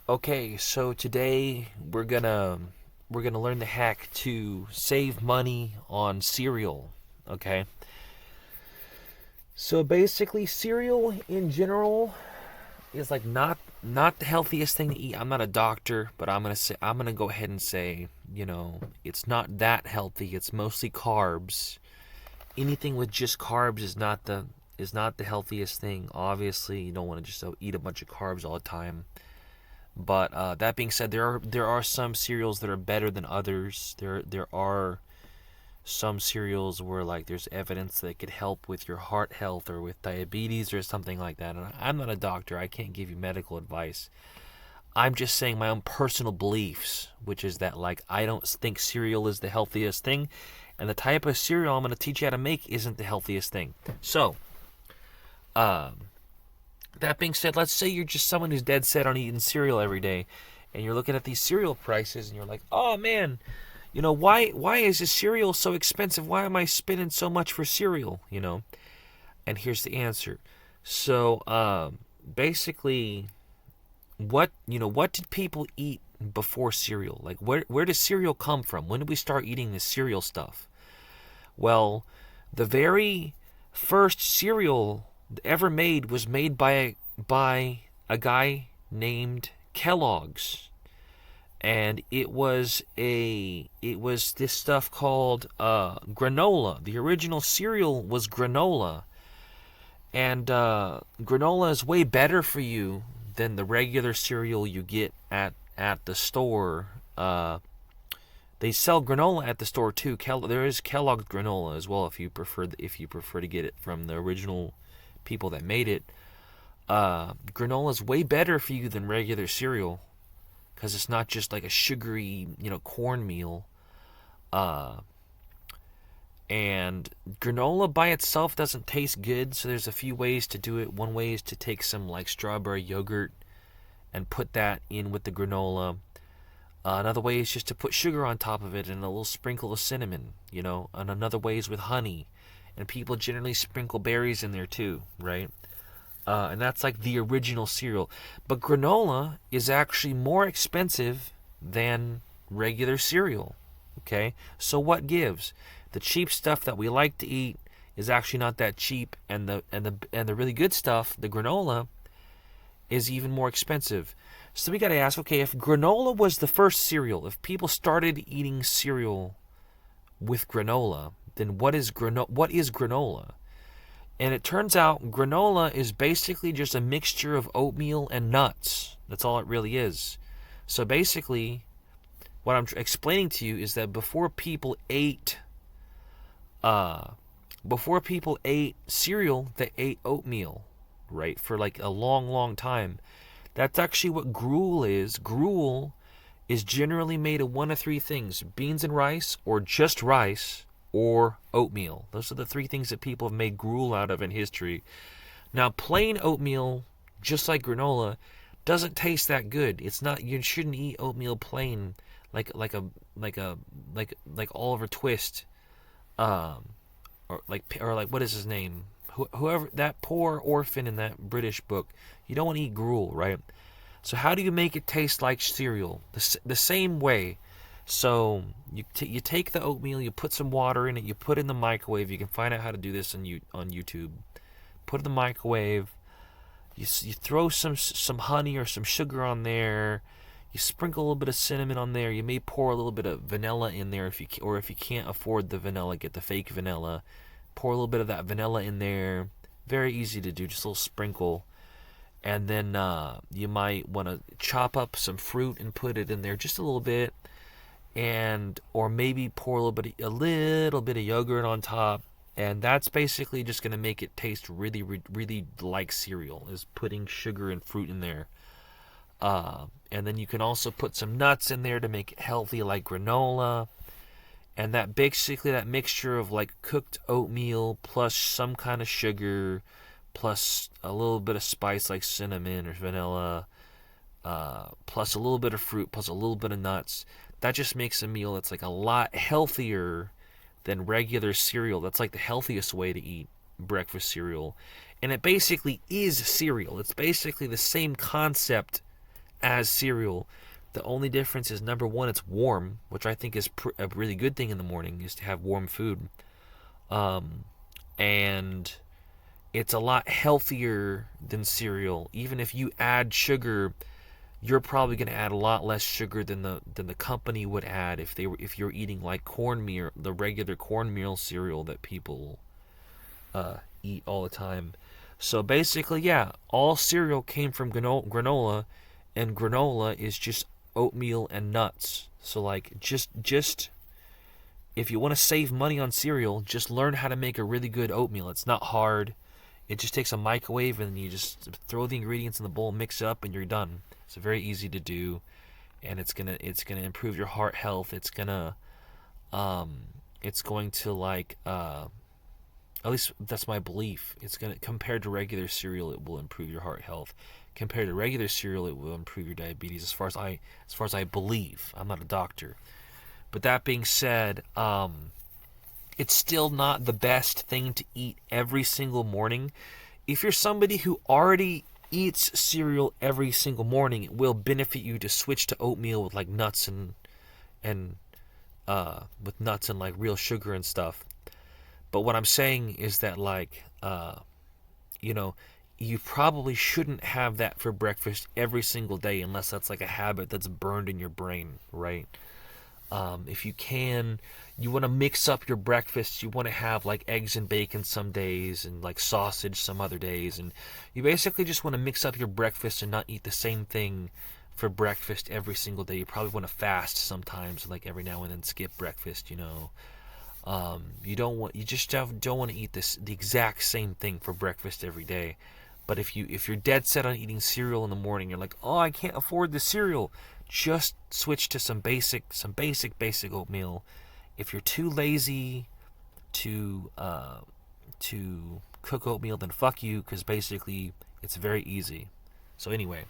Okay, so today we're gonna learn the hack to save money on cereal. Okay, so basically, cereal in general is like not the healthiest thing to eat. I'm not a doctor, but I'm gonna go ahead and say it's not that healthy. It's mostly carbs. Anything with just carbs is not the healthiest thing. Obviously, you don't want to just eat a bunch of carbs all the time. But that being said, there are some cereals that are better than others. There are some cereals where like there's evidence that it could help with your heart health or with diabetes or something like that. And I'm not a doctor. I can't give you medical advice. I'm just saying my own personal beliefs, which is that like I don't think cereal is the healthiest thing, and the type of cereal I'm going to teach you how to make isn't the healthiest thing. So, that being said, let's say you're just someone who's dead set on eating cereal every day, and you're looking at these cereal prices, and you're like, "Oh man, why is this cereal so expensive? Why am I spending so much for cereal?" And here's the answer. So, basically, what did people eat before cereal? Like, where does cereal come from? When did we start eating this cereal stuff? Well, the very first cereal ever made was made by a guy named Kellogg's, and it was this stuff called granola. The original cereal was granola, and granola is way better for you than the regular cereal you get at the store. They sell granola at the store too. There is Kellogg's granola as well if you prefer to get it from the original people that made it. Granola is way better for you than regular cereal because it's not just like a sugary, cornmeal. And granola by itself doesn't taste good, so there's a few ways to do it. One way is to take some like strawberry yogurt and put that in with the granola. Another way is just to put sugar on top of it and a little sprinkle of cinnamon, And another way is with honey. And people generally sprinkle berries in there too, right? And that's like the original cereal. But granola is actually more expensive than regular cereal. Okay? So what gives? The cheap stuff that we like to eat is actually not that cheap, and the really good stuff, the granola, is even more expensive. So we got to ask, okay, if granola was the first cereal, if people started eating cereal with granola, then what is granola? And it turns out granola is basically just a mixture of oatmeal and nuts. That's all it really is. So basically, what I'm explaining to you is that before people ate cereal, they ate oatmeal, right? For like a long, long time. That's actually what gruel is. Gruel is generally made of one of three things: beans and rice, or just rice, or oatmeal. Those are the three things that people have made gruel out of in history. Now, plain oatmeal, just like granola, doesn't taste that good. It's not. You shouldn't eat oatmeal plain, like Oliver Twist, or like what is his name? Whoever, that poor orphan in that British book. You don't want to eat gruel, right? So how do you make it taste like cereal? The same way. So you take the oatmeal, you put some water in it, you put it in the microwave. You can find out how to do this on YouTube. Put it in the microwave. You throw some honey or some sugar on there. You sprinkle a little bit of cinnamon on there. You may pour a little bit of vanilla in there if you can't afford the vanilla, get the fake vanilla. Pour a little bit of that vanilla in there. Very easy to do, just a little sprinkle. And then you might want to chop up some fruit and put it in there just a little bit, or maybe pour a little bit of yogurt on top, and that's basically just going to make it taste really, really like cereal, is putting sugar and fruit in there. And then you can also put some nuts in there to make it healthy, like granola. And that basically, that mixture of like cooked oatmeal plus some kind of sugar plus a little bit of spice like cinnamon or vanilla, plus a little bit of fruit, plus a little bit of nuts. That just makes a meal that's like a lot healthier than regular cereal. That's like the healthiest way to eat breakfast cereal. And it basically is cereal. It's basically the same concept as cereal. The only difference is, number one, it's warm, which I think is a really good thing in the morning, is to have warm food. And it's a lot healthier than cereal. Even if you add sugar, you're probably going to add a lot less sugar than the company would add if you're eating like cornmeal, the regular cornmeal cereal that people eat all the time. So basically, yeah, all cereal came from granola, and granola is just oatmeal and nuts. So like, just if you want to save money on cereal, just learn how to make a really good oatmeal. It's not hard. It just takes a microwave, and you just throw the ingredients in the bowl, mix it up, and you're done. It's very easy to do, and it's gonna improve your heart health. It's going to like at least that's my belief. It's gonna, compared to regular cereal, it will improve your heart health. Compared to regular cereal, it will improve your diabetes. As far as I believe, I'm not a doctor. But that being said, it's still not the best thing to eat every single morning. If you're somebody who already eats cereal every single morning, it will benefit you to switch to oatmeal with like nuts and with nuts and like real sugar and stuff. But what I'm saying is that like you know, you probably shouldn't have that for breakfast every single day unless that's like a habit that's burned in your brain, right? If you can, you want to mix up your breakfast. You want to have like eggs and bacon some days and like sausage some other days. And you basically just want to mix up your breakfast and not eat the same thing for breakfast every single day. You probably want to fast sometimes, like every now and then skip breakfast, you know. You just don't want to eat the exact same thing for breakfast every day. But if you're dead set on eating cereal in the morning, you're like, oh, I can't afford the cereal, just switch to some basic oatmeal. If you're too lazy to cook oatmeal, then fuck you, because basically it's very easy. So anyway,